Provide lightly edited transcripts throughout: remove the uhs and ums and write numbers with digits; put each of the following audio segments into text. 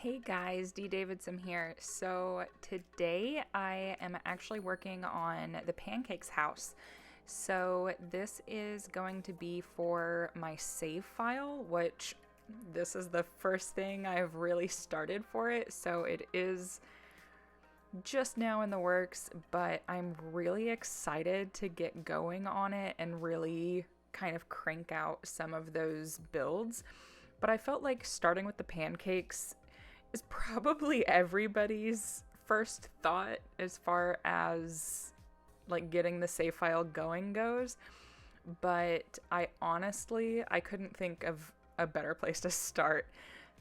Hey guys, DeeDavidsim here. So today I am actually working on the Pancakes House. So this is going to be for my save file, which this is the first thing I've really started for it. So it is just now in the works, but I'm really excited to get going on it and really kind of crank out some of those builds. But I felt like starting with the pancakes is probably everybody's first thought as far as like getting the save file going goes. But I couldn't think of a better place to start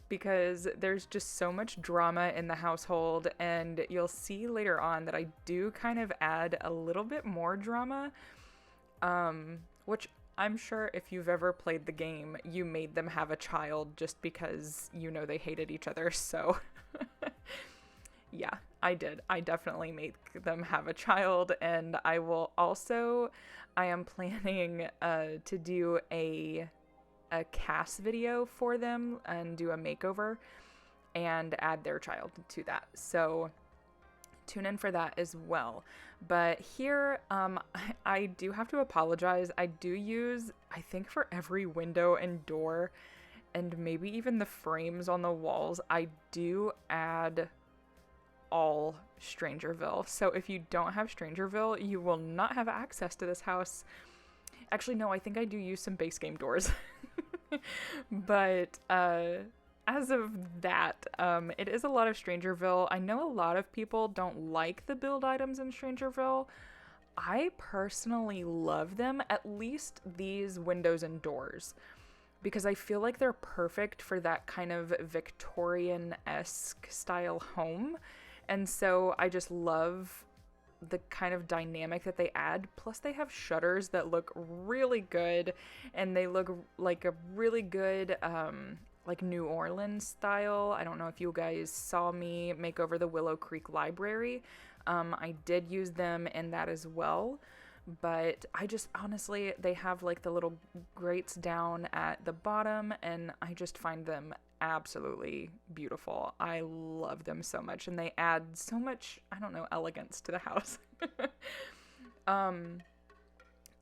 because there's just so much drama in the household, and you'll see later on that I do kind of add a little bit more drama, which I'm sure if you've ever played the game, you made them have a child just because you know they hated each other. So yeah, I did. I definitely made them have a child, and I am planning to do a cast video for them and do a makeover and add their child to that. So tune in for that as well. But here, I do have to apologize. I do use, I think for every window and door, and maybe even the frames on the walls, I do add all Strangerville. So if you don't have Strangerville, you will not have access to this house. Actually, no, I think I do use some base game doors. But as of that, it is a lot of Strangerville. I know a lot of people don't like the build items in Strangerville. I personally love them, at least these windows and doors, because I feel like they're perfect for that kind of Victorian-esque style home. And so I just love the kind of dynamic that they add. Plus they have shutters that look really good, and they look like a really good like New Orleans style. I don't know if you guys saw me make over the Willow Creek Library. I did use them in that as well, but I just honestly, they have like the little grates down at the bottom, and I just find them absolutely beautiful. I love them so much, and they add so much, I don't know, elegance to the house.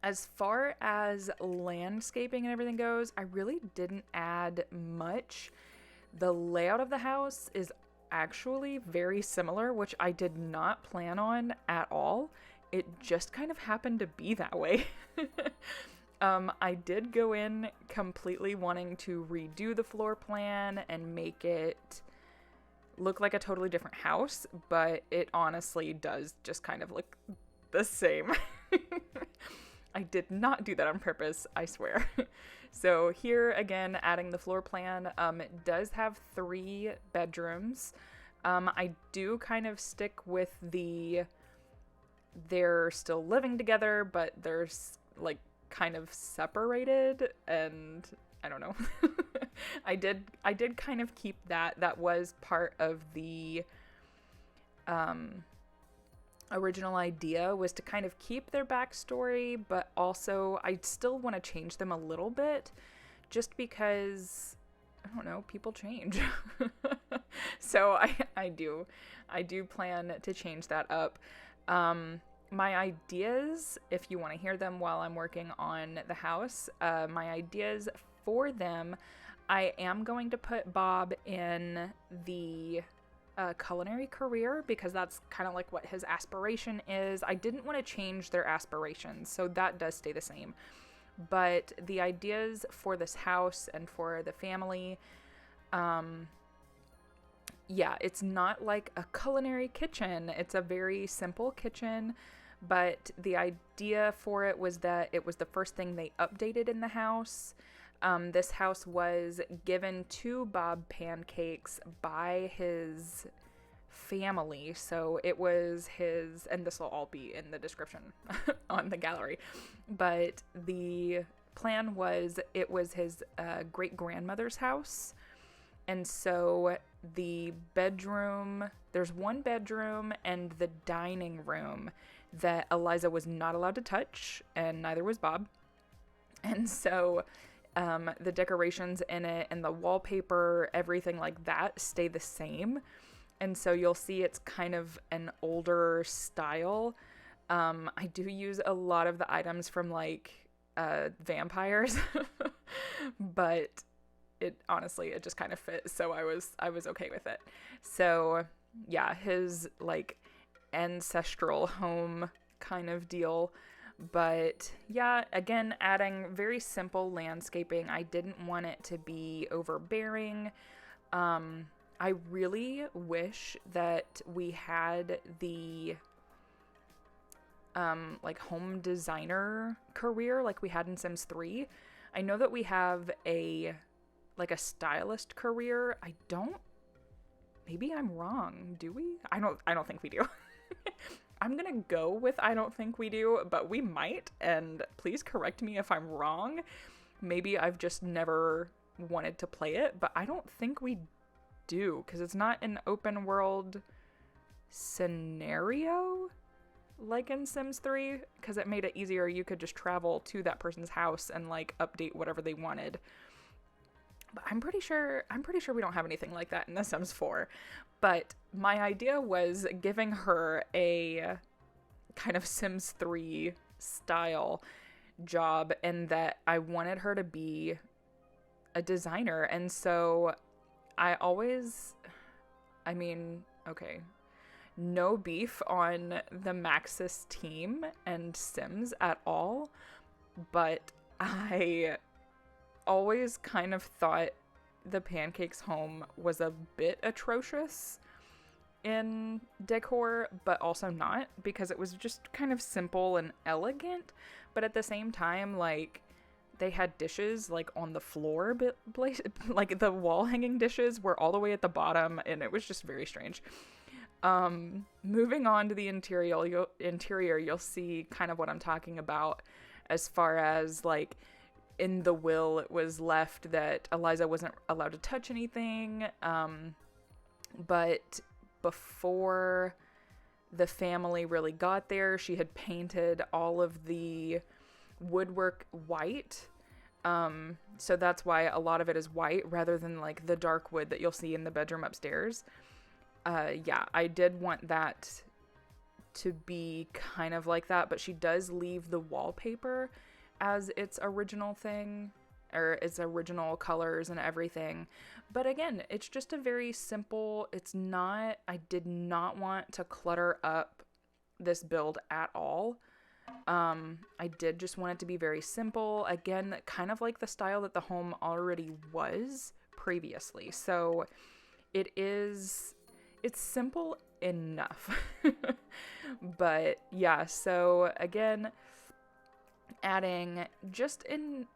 As far as landscaping and everything goes, I really didn't add much. The layout of the house is actually very similar, which I did not plan on at all. It just kind of happened to be that way. I did go in completely wanting to redo the floor plan and make it look like a totally different house, but it honestly does just kind of look the same. I did not do that on purpose, I swear. So here again, adding the floor plan, it does have 3 bedrooms. I do kind of stick with they're still living together, but they're like kind of separated, and I don't know. I did kind of keep that. That was part of the original idea, was to kind of keep their backstory, but also I still want to change them a little bit, just because I don't know, people change. So I do plan to change that up. My ideas, if you want to hear them while I'm working on the house, my ideas for them, I am going to put Bob in the culinary career, because that's kind of like what his aspiration is. I didn't want to change their aspirations, so that does stay the same. But the ideas for this house and for the family, yeah, it's not like a culinary kitchen. It's a very simple kitchen, but the idea for it was that it was the first thing they updated in the house. This house was given to Bob Pancakes by his family, so it was his, and this will all be in the description on the gallery, but the plan was it was his great-grandmother's house. And so the bedroom, there's one bedroom and the dining room that Eliza was not allowed to touch, and neither was Bob. And so The decorations in it and the wallpaper, everything like that stay the same. And so you'll see it's kind of an older style. I do use a lot of the items from like vampires, but it honestly, it just kind of fit. So I was okay with it. So yeah, his like ancestral home kind of deal. But yeah, again, adding very simple landscaping. I didn't want it to be overbearing. I really wish that we had the like home designer career like we had in Sims 3. I know that we have a stylist career. Maybe I'm wrong. Do we? I don't think we do. I'm going to go with I don't think we do, but we might, and please correct me if I'm wrong. Maybe I've just never wanted to play it, but I don't think we do, because it's not an open world scenario like in Sims 3, because it made it easier. You could just travel to that person's house and like update whatever they wanted. But I'm pretty sure we don't have anything like that in The Sims 4. But my idea was giving her a kind of Sims 3 style job, and that I wanted her to be a designer. And so okay, no beef on the Maxis team and Sims at all, but I always kind of thought the Pancakes home was a bit atrocious in decor, but also not, because it was just kind of simple and elegant, but at the same time, like, they had dishes like on the floor, like the wall hanging dishes were all the way at the bottom, and it was just very strange. Moving on to the interior, you'll see kind of what I'm talking about, as far as like in the will it was left that Eliza wasn't allowed to touch anything, but before the family really got there, she had painted all of the woodwork white, so that's why a lot of it is white rather than like the dark wood that you'll see in the bedroom upstairs. Yeah, I did want that to be kind of like that, but she does leave the wallpaper as its original thing, or its original colors and everything. But again, it's just a very simple, I did not want to clutter up this build at all. I did just want it to be very simple. Again, kind of like the style that the home already was previously. So it's simple enough. But yeah, so again, adding just enough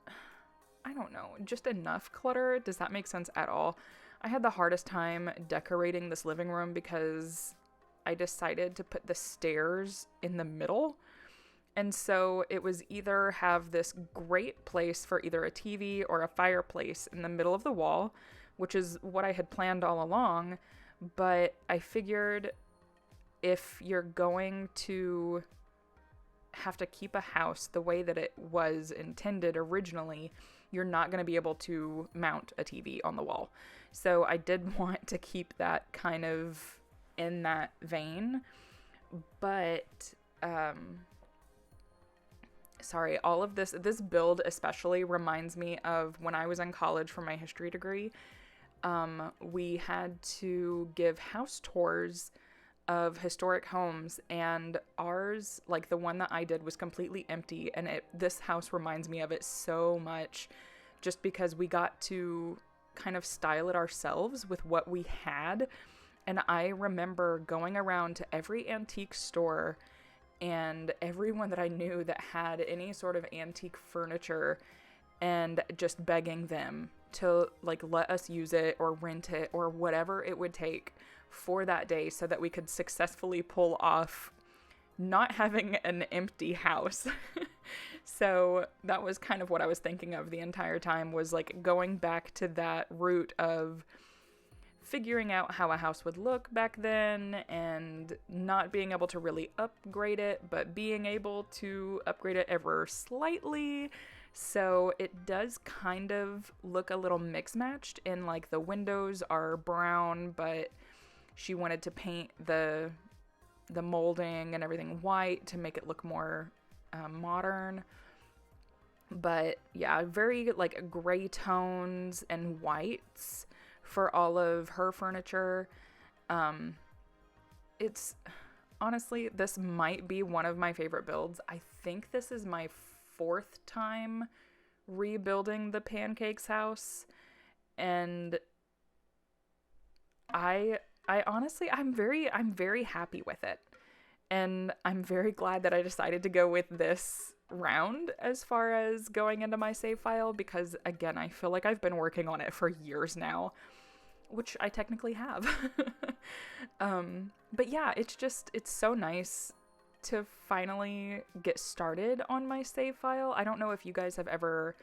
clutter. Does that make sense at all? I had the hardest time decorating this living room because I decided to put the stairs in the middle. And so it was either have this great place for either a TV or a fireplace in the middle of the wall, which is what I had planned all along. But I figured if you're going to have to keep a house the way that it was intended originally, you're not going to be able to mount a TV on the wall. So I did want to keep that kind of in that vein. But, sorry, all of this build especially reminds me of when I was in college for my history degree. We had to give house tours of historic homes, and ours, like the one that I did, was completely empty, and this house reminds me of it so much, just because we got to kind of style it ourselves with what we had. And I remember going around to every antique store and everyone that I knew that had any sort of antique furniture and just begging them to like let us use it or rent it or whatever it would take for that day, so that we could successfully pull off not having an empty house. So that was kind of what I was thinking of the entire time, was like going back to that route of figuring out how a house would look back then, and not being able to really upgrade it, but being able to upgrade it ever slightly. So it does kind of look a little mix-matched in like the windows are brown, but she wanted to paint the molding and everything white to make it look more modern. But yeah, very like gray tones and whites for all of her furniture. It's honestly, this might be one of my favorite builds. I think this is my 4th time rebuilding the Pancakes house, and I honestly, I'm very happy with it. And I'm very glad that I decided to go with this round as far as going into my save file, because again, I feel like I've been working on it for years now, which I technically have. But yeah, it's so nice to finally get started on my save file. I don't know if you guys have ever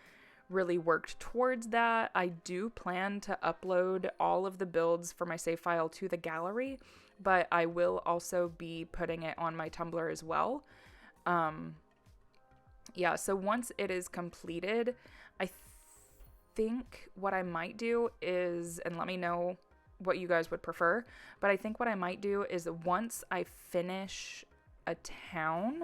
really worked towards that. I do plan to upload all of the builds for my save file to the gallery, but I will also be putting it on my Tumblr as well. Yeah, so once it is completed, I think what I might do is, and let me know what you guys would prefer, but I think what I might do is once I finish a town,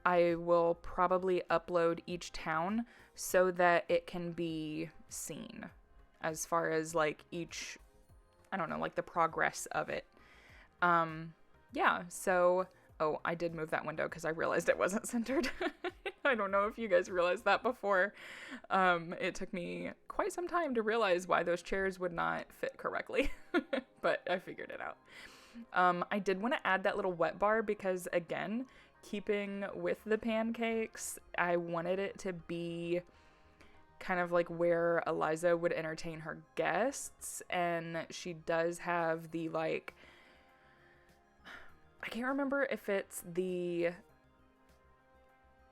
I will probably upload each town so that it can be seen as far as like each, I don't know, like the progress of it. Yeah, so, oh, I did move that window because I realized it wasn't centered. I don't know if you guys realized that before. It took me quite some time to realize why those chairs would not fit correctly, but I figured it out. I did want to add that little wet bar because, again, keeping with the pancakes, I wanted it to be kind of like where Eliza would entertain her guests, and she does have the, like, I can't remember if it's the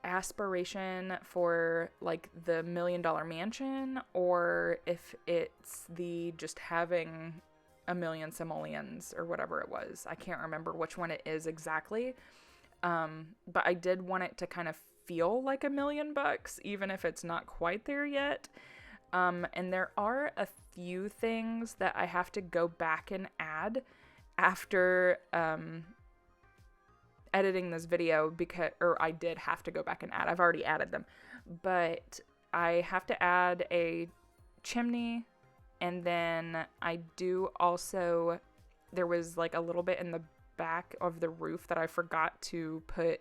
aspiration for like the $1 million mansion or if it's the just having a million simoleons or whatever it was. I can't remember which one it is exactly. But I did want it to kind of feel like $1 million, even if it's not quite there yet. And there are a few things that I have to go back and add after editing this video, or I did have to go back and add. I've already added them, but I have to add a chimney, and then I do also, there was like a little bit in the back of the roof that I forgot to put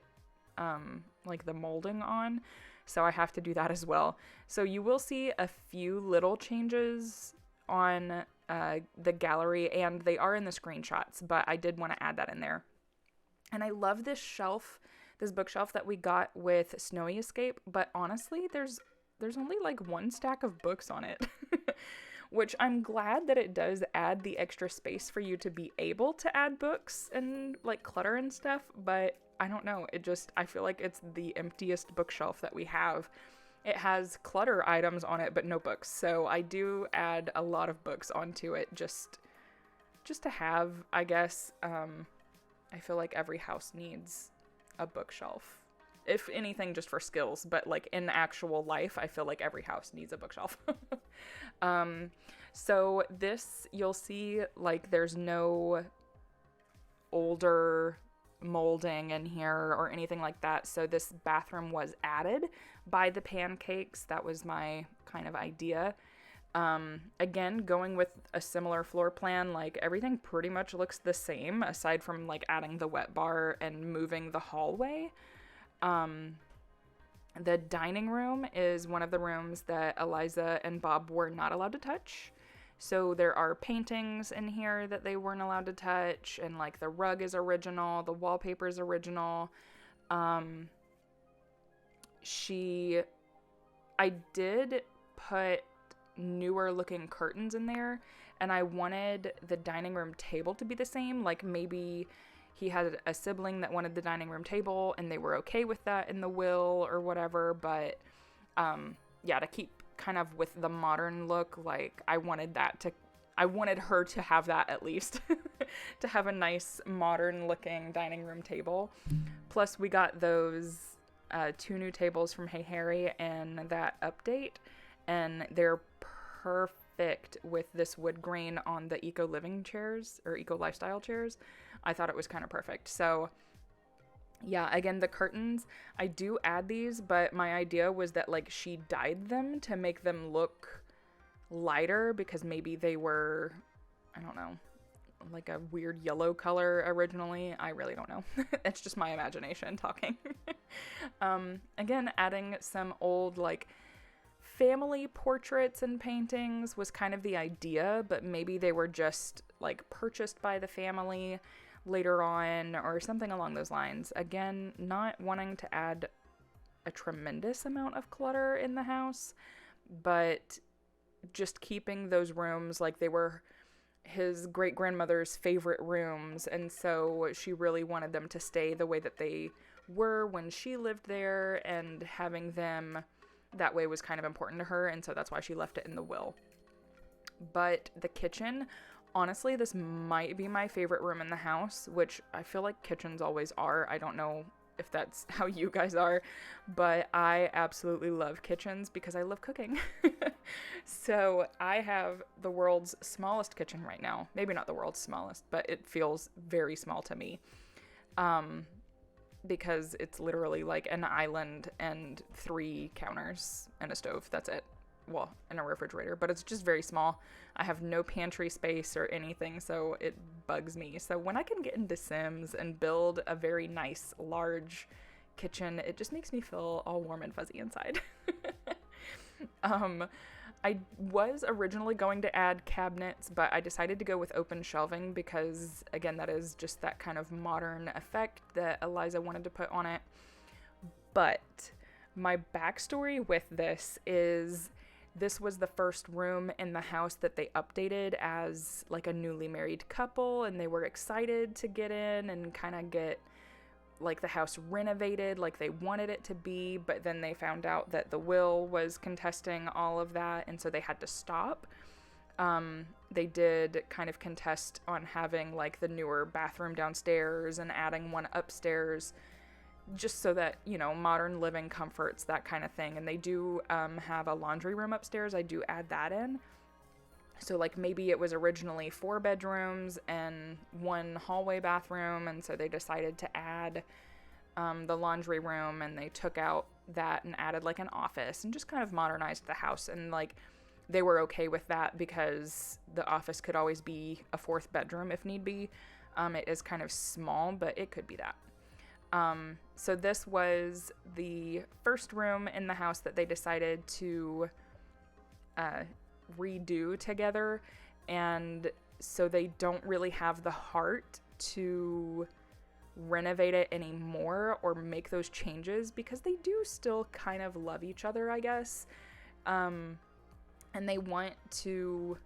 like the molding on, so I have to do that as well. So you will see a few little changes on the gallery, and they are in the screenshots, but I did want to add that in there. And I love this shelf, this bookshelf that we got with Snowy Escape, but honestly, there's only like 1 stack of books on it, which I'm glad that it does add the extra space for you to be able to add books and like clutter and stuff, but I don't know, I feel like it's the emptiest bookshelf that we have. It has clutter items on it, but no books, so I do add a lot of books onto it just to have, I guess. I feel like every house needs a bookshelf. If anything, just for skills, but like in actual life, I feel like every house needs a bookshelf. So this, you'll see like there's no older molding in here or anything like that. So this bathroom was added by the pancakes. That was my kind of idea. Again, going with a similar floor plan, like everything pretty much looks the same aside from like adding the wet bar and moving the hallway. The dining room is one of the rooms that Eliza and Bob were not allowed to touch. So there are paintings in here that they weren't allowed to touch, and like the rug is original, the wallpaper is original. I did put newer looking curtains in there, and I wanted the dining room table to be the same. Like maybe he had a sibling that wanted the dining room table and they were okay with that in the will or whatever, but yeah, to keep kind of with the modern look, like I wanted her to have that at least to have a nice modern looking dining room table. Plus we got those 2 new tables from Hey Harry and that update, and they're perfect with this wood grain on the eco living chairs or eco lifestyle chairs. I thought it was kind of perfect. So yeah, again, the curtains, I do add these, but my idea was that like she dyed them to make them look lighter because maybe they were, I don't know, like a weird yellow color originally. I really don't know. It's just my imagination talking. Again, adding some old like family portraits and paintings was kind of the idea, but maybe they were just like purchased by the family later on or something along those lines. Again, not wanting to add a tremendous amount of clutter in the house, but just keeping those rooms like they were his great-grandmother's favorite rooms, and so she really wanted them to stay the way that they were when she lived there, and having them that way was kind of important to her, and so that's why she left it in the will. But the kitchen, honestly, this might be my favorite room in the house, which I feel like kitchens always are. I don't know if that's how you guys are, but I absolutely love kitchens because I love cooking. So I have the world's smallest kitchen right now. Maybe not the world's smallest, but it feels very small to me. Because it's literally like an island and 3 counters and a stove. That's it. Well, and a refrigerator, but it's just very small. I have no pantry space or anything, so it bugs me. So when I can get into Sims and build a very nice, large kitchen, it just makes me feel all warm and fuzzy inside. I was originally going to add cabinets, but I decided to go with open shelving because, again, that is just that kind of modern effect that Eliza wanted to put on it. But my backstory with this is this was the first room in the house that they updated as like a newly married couple, and they were excited to get in and kind of get like the house renovated like they wanted it to be, but then they found out that the will was contesting all of that, and so they had to stop. They did kind of contest on having like the newer bathroom downstairs and adding one upstairs, just so that, you know, modern living comforts, that kind of thing. And they do have a laundry room upstairs. I do add that in. So like maybe it was originally 4 bedrooms and 1 hallway bathroom, and so they decided to add the laundry room, and they took out that and added like an office and just kind of modernized the house. And like they were okay with that because the office could always be a 4th bedroom if need be. It is kind of small, but it could be that. So this was the first room in the house that they decided to redo together, and so they don't really have the heart to renovate it anymore or make those changes because they do still kind of love each other, I guess, and they want to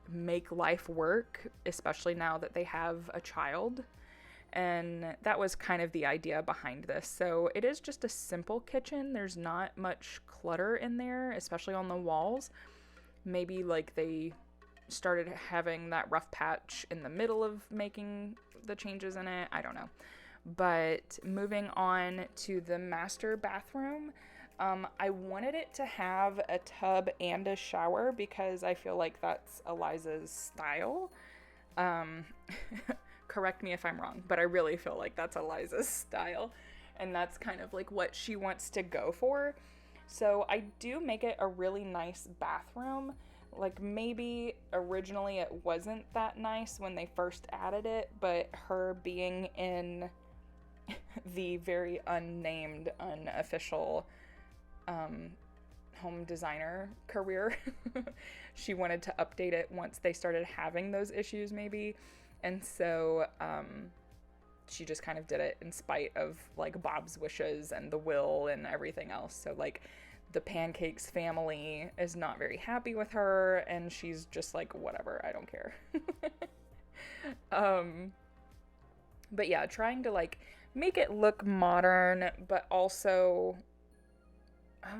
make life work, especially now that they have a child. And that was kind of the idea behind this. So it is just a simple kitchen. There's not much clutter in there, especially on the walls. Maybe like they started having that rough patch in the middle of making the changes in it. I don't know. But moving on to the master bathroom, I wanted it to have a tub and a shower because I feel like that's Eliza's style. Correct me if I'm wrong, but I really feel like that's Eliza's style, and that's kind of like what she wants to go for. So I do make it a really nice bathroom. Like maybe originally it wasn't that nice when they first added it, but her being in the very unnamed, unofficial home designer career, she wanted to update it once they started having those issues maybe. And so she just kind of did it in spite of like Bob's wishes and the will and everything else. So like the Pancakes family is not very happy with her, and she's just like, whatever, I don't care. But yeah, trying to like make it look modern, but also I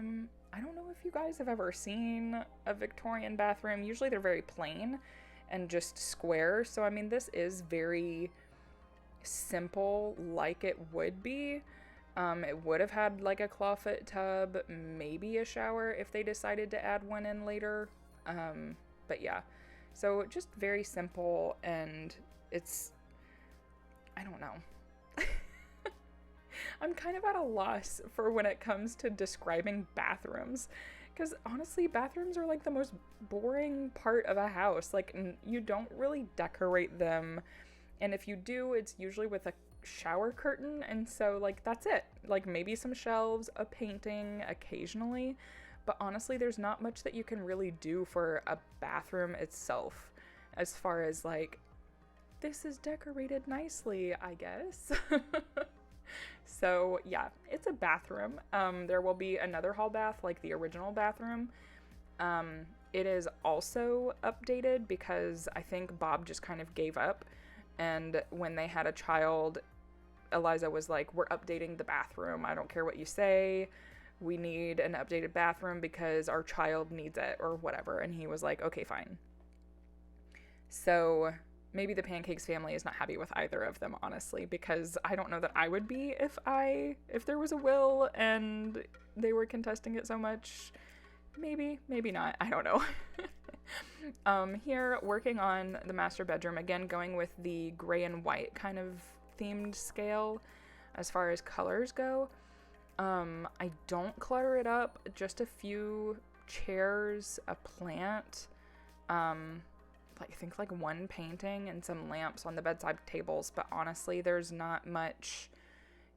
don't know if you guys have ever seen a Victorian bathroom. Usually they're very plain and just square. So, I mean, this is very simple, like it would be. It would have had like a clawfoot tub, maybe a shower if they decided to add one in later. But yeah, so just very simple, and I don't know. I'm kind of at a loss for when it comes to describing bathrooms, because honestly, bathrooms are like the most boring part of a house. Like, you don't really decorate them, and if you do, it's usually with a shower curtain, and so like that's it. Like maybe some shelves, a painting occasionally, but honestly there's not much that you can really do for a bathroom itself as far as like, this is decorated nicely, I guess. So yeah, it's a bathroom. There will be another hall bath like the original bathroom. It is also updated because I think Bob just kind of gave up, and when they had a child, Eliza was like, we're updating the bathroom. I don't care what you say. We need an updated bathroom because our child needs it or whatever. And he was like, okay, fine. So maybe the Pancakes family is not happy with either of them, honestly, because I don't know that I would be if there was a will and they were contesting it so much. Maybe not. I don't know. Here, working on the master bedroom, again, going with the gray and white kind of themed scale as far as colors go. I don't clutter it up, just a few chairs, a plant, I think like one painting and some lamps on the bedside tables, but honestly there's not much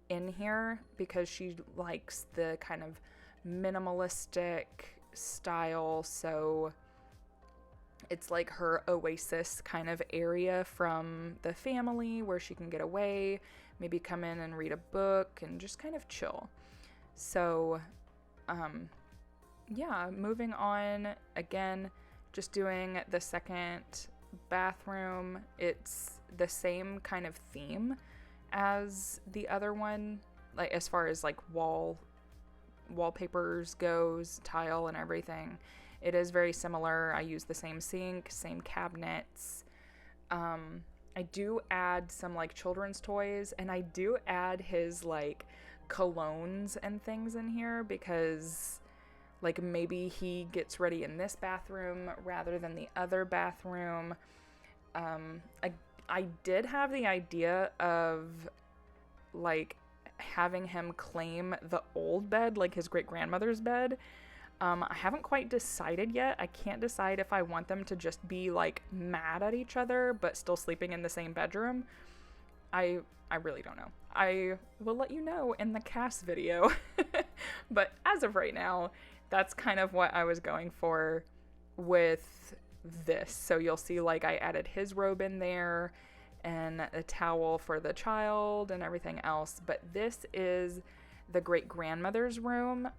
in here because she likes the kind of minimalistic style, so it's like her oasis kind of area from the family where she can get away, maybe come in and read a book and just kind of chill. So, yeah, moving on, again, just doing the second bathroom. It's the same kind of theme as the other one, like as far as like wallpapers goes, tile and everything. It is very similar. I use the same sink, same cabinets. I do add some like children's toys, and I do add his like colognes and things in here because like maybe he gets ready in this bathroom rather than the other bathroom. I did have the idea of like having him claim the old bed, like his great grandmother's bed. I haven't quite decided yet. I can't decide if I want them to just be like mad at each other but still sleeping in the same bedroom. I really don't know. I will let you know in the cast video. But as of right now, that's kind of what I was going for with this. So you'll see like I added his robe in there and a towel for the child and everything else. But this is the great grandmother's room.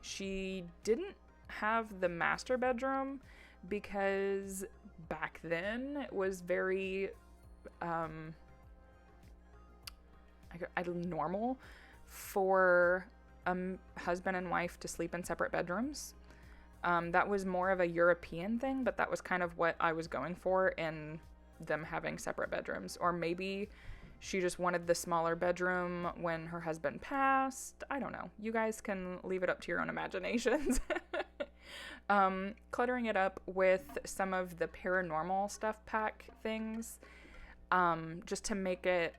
She didn't have the master bedroom because back then it was very normal for a husband and wife to sleep in separate bedrooms. That was more of a European thing, but that was kind of what I was going for in them having separate bedrooms. Or maybe she just wanted the smaller bedroom when her husband passed. I don't know. You guys can leave it up to your own imaginations. Cluttering it up with some of the paranormal stuff pack things, just to make it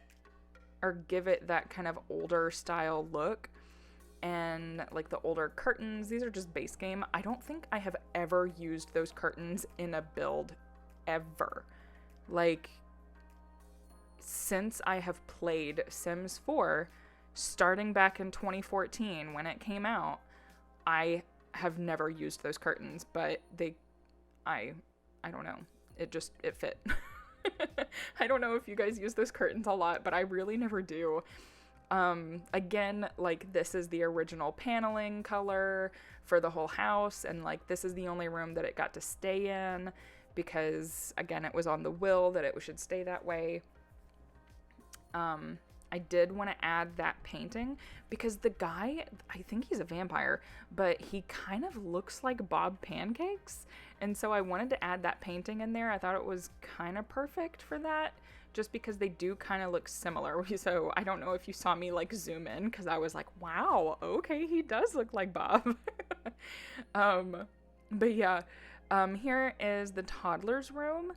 or give it that kind of older style look. And like the older curtains, these are just base game. I don't think I have ever used those curtains in a build ever. Like, since I have played Sims 4, starting back in 2014 when it came out, I have never used those curtains, but I don't know. It fit. I don't know if you guys use those curtains a lot, but I really never do. Again, like this is the original paneling color for the whole house, and like this is the only room that it got to stay in because again, it was on the will that it should stay that way. I did want to add that painting because the guy, I think he's a vampire, but he kind of looks like Bob Pancakes. And so I wanted to add that painting in there. I thought it was kind of perfect for that just because they do kind of look similar. So I don't know if you saw me like zoom in, because I was like, wow, okay, he does look like Bob. But yeah, here is the toddler's room.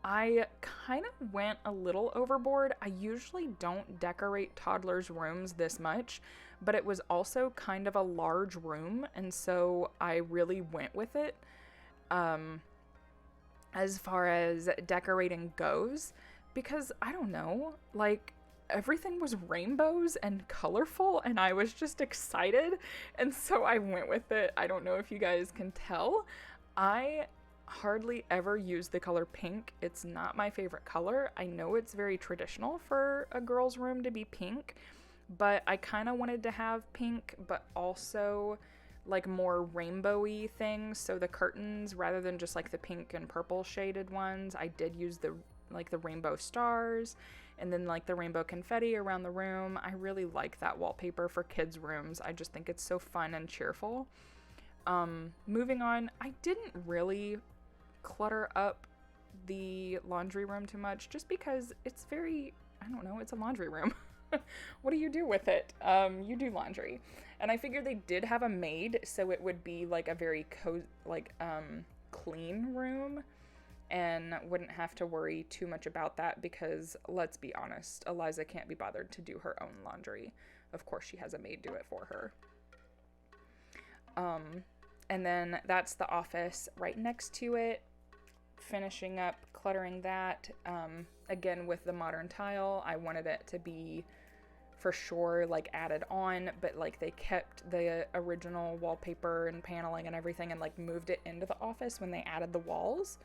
I kind of went a little overboard. I usually don't decorate toddlers' rooms this much, but it was also kind of a large room, and so I really went with it. As far as decorating goes, because I don't know, like, everything was rainbows and colorful, and I was just excited, and so I went with it. I don't know if you guys can tell. I hardly ever use the color pink. It's not my favorite color. I know it's very traditional for a girl's room to be pink, but I kind of wanted to have pink, but also like more rainbowy things. So the curtains, rather than just like the pink and purple shaded ones, I did use the rainbow stars and then like the rainbow confetti around the room. I really like that wallpaper for kids' rooms. I just think it's so fun and cheerful. Moving on, I didn't really clutter up the laundry room too much, just because it's very, I don't know, it's a laundry room. What do you do with it? You do laundry. And I figured they did have a maid, so it would be like a very clean room, and wouldn't have to worry too much about that, because let's be honest, Eliza can't be bothered to do her own laundry. Of course she has a maid do it for her. And then that's the office right next to it. Finishing up cluttering that, again with the modern tile. I wanted it to be for sure like added on, but like they kept the original wallpaper and paneling and everything and like moved it into the office when they added the walls.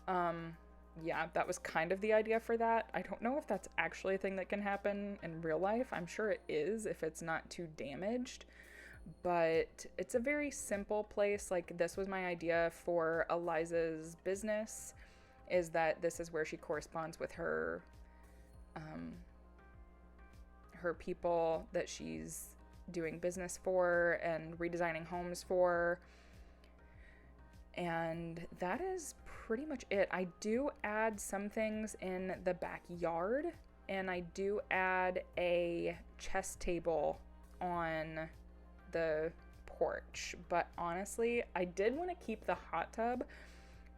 Yeah, that was kind of the idea for that. I don't know if that's actually a thing that can happen in real life. I'm sure it is if it's not too damaged. But it's a very simple place. Like, this was my idea for Eliza's business, is that this is where she corresponds with her her people that she's doing business for and redesigning homes for. And that is pretty much it. I do add some things in the backyard, and I do add a chess table on the porch, but honestly I did want to keep the hot tub,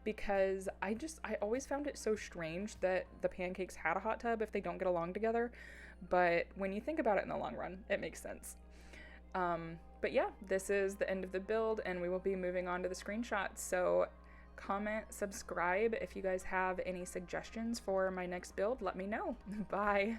because I always found it so strange that the Pancakes had a hot tub if they don't get along together, but when you think about it in the long run, it makes sense. But yeah, this is the end of the build, and we will be moving on to the screenshots. So comment, subscribe if you guys have any suggestions for my next build. Let me know. Bye.